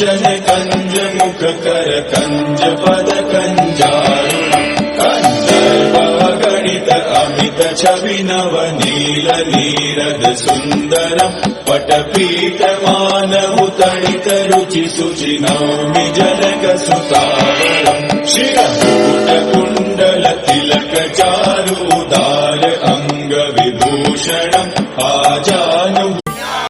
कंचन कंज मुख कर कंज पद कंजारुणम् गणित अमित छवि नव नील नीरद सुंदरम् पटपीत मानव तणित रुचि सुचि नौमि जनक सुतावरम् शिरभूत